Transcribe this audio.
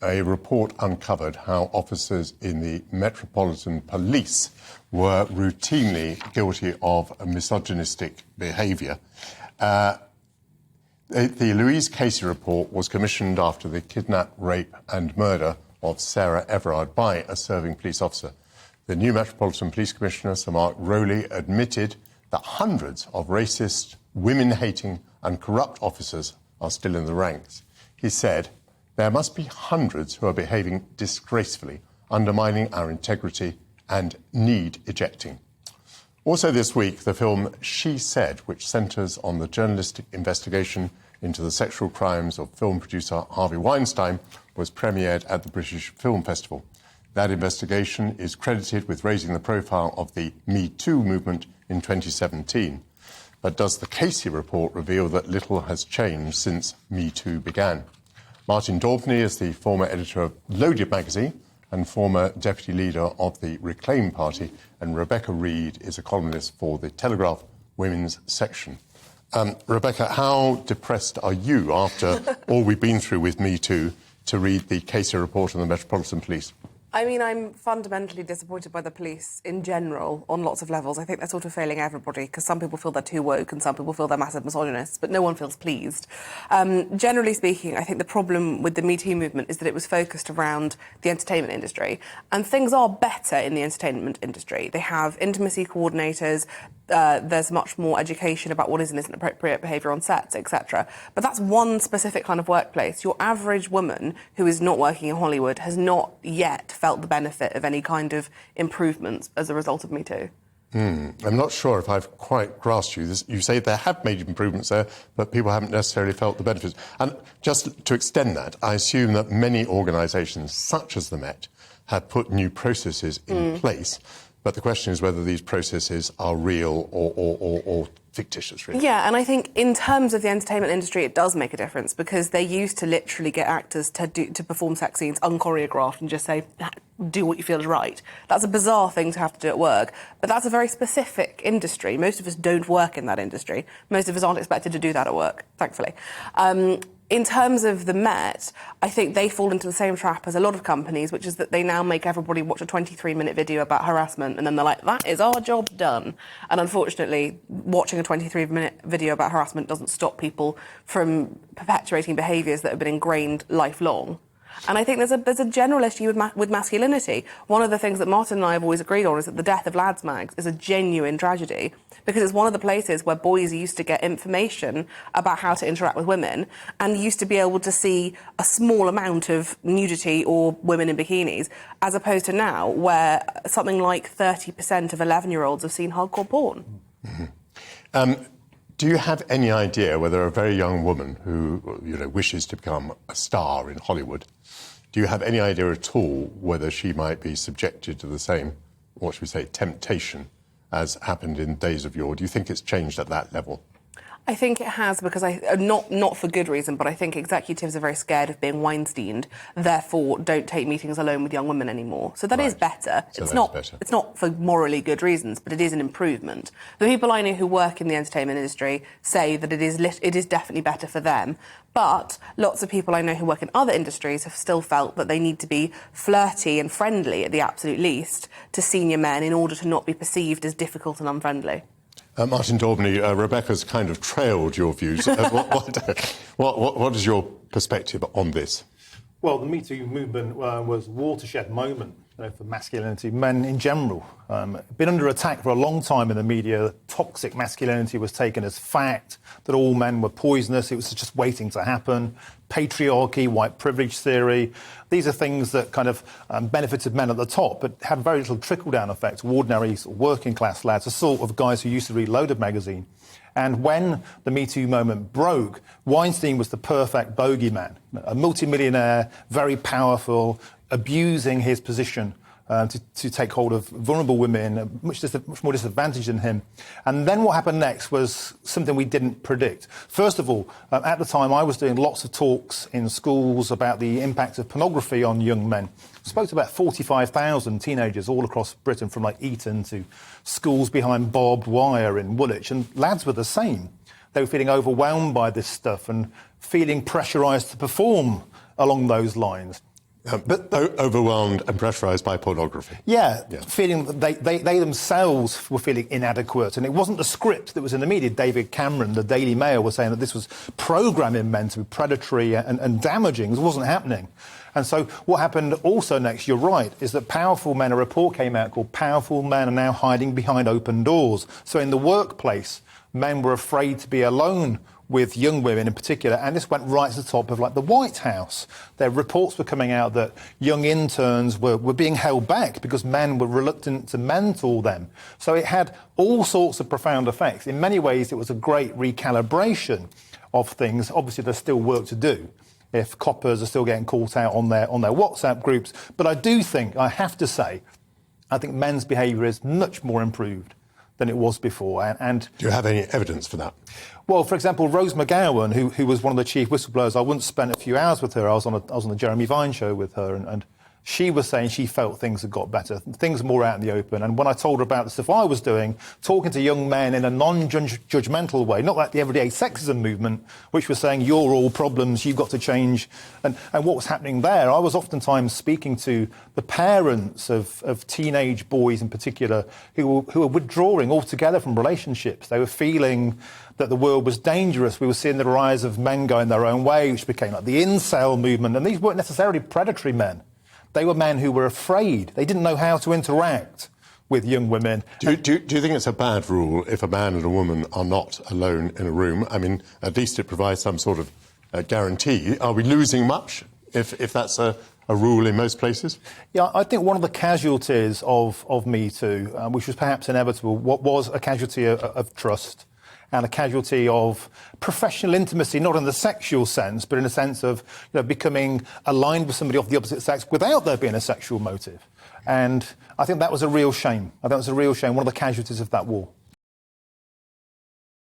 a report uncovered how officers in the Metropolitan Police were routinely guilty of misogynistic behaviour. The Louise Casey report was commissioned after the kidnap, rape and murder of Sarah Everard by a serving police officer. The new Metropolitan Police Commissioner, Sir Mark Rowley, admitted that hundreds of racist, women-hating and corrupt officers are still in the ranks. He said, "There must be hundreds who are behaving disgracefully, undermining our integrity and need ejecting." Also this week, the film She Said, which centres on the journalistic investigation into the sexual crimes of film producer Harvey Weinstein, was premiered at the British Film Festival. That investigation is credited with raising the profile of the Me Too movement in 2017. But does the Casey report reveal that little has changed since Me Too began? Martin Daubney is the former editor of Loaded magazine and former deputy leader of the Reclaim Party, and Rebecca Reid is a columnist for the Telegraph Women's section. Rebecca, how depressed are you after all we've been through with Me Too to read the Casey report on the Metropolitan Police? I mean, I'm fundamentally disappointed by the police in general on lots of levels. I think they're sort of failing everybody because some people feel they're too woke and some people feel they're massive misogynists, but no one feels pleased. Generally speaking, I think the problem with the Me Too movement is that it was focused around the entertainment industry, and things are better in the entertainment industry. They have intimacy coordinators, there's much more education about what is and isn't appropriate behaviour on sets, etc. But that's one specific kind of workplace. Your average woman who is not working in Hollywood has not yet felt the benefit of any kind of improvements as a result of Me Too. I'm not sure if I've quite grasped you. You say there have made improvements there, but people haven't necessarily felt the benefits. And just to extend that, I assume that many organisations, such as the Met, have put new processes in place. But the question is whether these processes are real or fictitious, really. Yeah, and I think in terms of the entertainment industry, it does make a difference because they used to literally get actors to perform sex scenes unchoreographed and just say, do what you feel is right. That's a bizarre thing to have to do at work, but that's a very specific industry. Most of us don't work in that industry. Most of us aren't expected to do that at work, thankfully. In terms of the Met, I think they fall into the same trap as a lot of companies, which is that they now make everybody watch a 23-minute video about harassment, and then they're like, that is our job done. And unfortunately, watching a 23-minute video about harassment doesn't stop people from perpetuating behaviours that have been ingrained lifelong. And I think there's a general issue with masculinity. One of the things that Martin and I have always agreed on is that the death of lads' mags is a genuine tragedy because it's one of the places where boys used to get information about how to interact with women and used to be able to see a small amount of nudity or women in bikinis, as opposed to now where something like 30% of 11-year-olds have seen hardcore porn. Do you have any idea whether a very young woman who, wishes to become a star in Hollywood, do you have any idea at all whether she might be subjected to the same, what should we say, temptation as happened in days of yore? Do you think it's changed at that level? I think it has because not for good reason, but I think executives are very scared of being Weinsteined, therefore don't take meetings alone with young women anymore. So that is better. So it's not for morally good reasons, but it is an improvement. The people I know who work in the entertainment industry say that it is definitely better for them. But lots of people I know who work in other industries have still felt that they need to be flirty and friendly at the absolute least to senior men in order to not be perceived as difficult and unfriendly. Martin Daubney, Rebecca's kind of trailed your views. What is your perspective on this? Well, the Me Too movement was a watershed moment for masculinity, men in general. Been under attack for a long time in the media. Toxic masculinity was taken as fact, that all men were poisonous, it was just waiting to happen. Patriarchy, white privilege theory. These are things that kind of benefited men at the top, but had very little trickle-down effect to ordinary working-class lads, the sort of guys who used to read Loaded magazine. And when the Me Too moment broke, Weinstein was the perfect bogeyman, a multimillionaire, very powerful, abusing his position to take hold of vulnerable women, much more disadvantaged than him. And then what happened next was something we didn't predict. First of all, at the time I was doing lots of talks in schools about the impact of pornography on young men. I spoke to about 45,000 teenagers all across Britain, from like Eton to schools behind barbed wire in Woolwich, and lads were the same. They were feeling overwhelmed by this stuff and feeling pressurised to perform along those lines. But overwhelmed and pressurised by pornography. Yeah, feeling that they themselves were feeling inadequate. And it wasn't the script that was in the media. David Cameron, the Daily Mail, was saying that this was programming men to be predatory and damaging. It wasn't happening. And so what happened also next, you're right, is that powerful men, a report came out called Powerful Men Are Now Hiding Behind Open Doors. So in the workplace, men were afraid to be alone with young women in particular, and this went right to the top of like the White House. Their reports were coming out that young interns were being held back because men were reluctant to mentor them. So it had all sorts of profound effects. In many ways, it was a great recalibration of things. Obviously, there's still work to do if coppers are still getting caught out on their WhatsApp groups. But I do think, I have to say, I think men's behaviour is much more improved than it was before. And do you have any evidence for that? Well, for example, Rose McGowan, who was one of the chief whistleblowers, I once spent a few hours with her. I was on the Jeremy Vine show with her, and she was saying she felt things had got better, things more out in the open. And when I told her about the stuff I was doing, talking to young men in a non-judgmental way, not like the everyday sexism movement, which was saying, you're all problems, you've got to change. And what was happening there, I was oftentimes speaking to the parents of teenage boys in particular who were withdrawing altogether from relationships. They were feeling that the world was dangerous. We were seeing the rise of men going their own way, which became like the incel movement. And these weren't necessarily predatory men. They were men who were afraid. They didn't know how to interact with young women. Do you think it's a bad rule if a man and a woman are not alone in a room? I mean, at least it provides some sort of guarantee. Are we losing much if that's a rule in most places? Yeah, I think one of the casualties of Me Too, which was perhaps inevitable, was a casualty of trust and a casualty of professional intimacy, not in the sexual sense, but in a sense of becoming aligned with somebody of the opposite sex without there being a sexual motive. And I think that was a real shame. I think it was a real shame, one of the casualties of that war.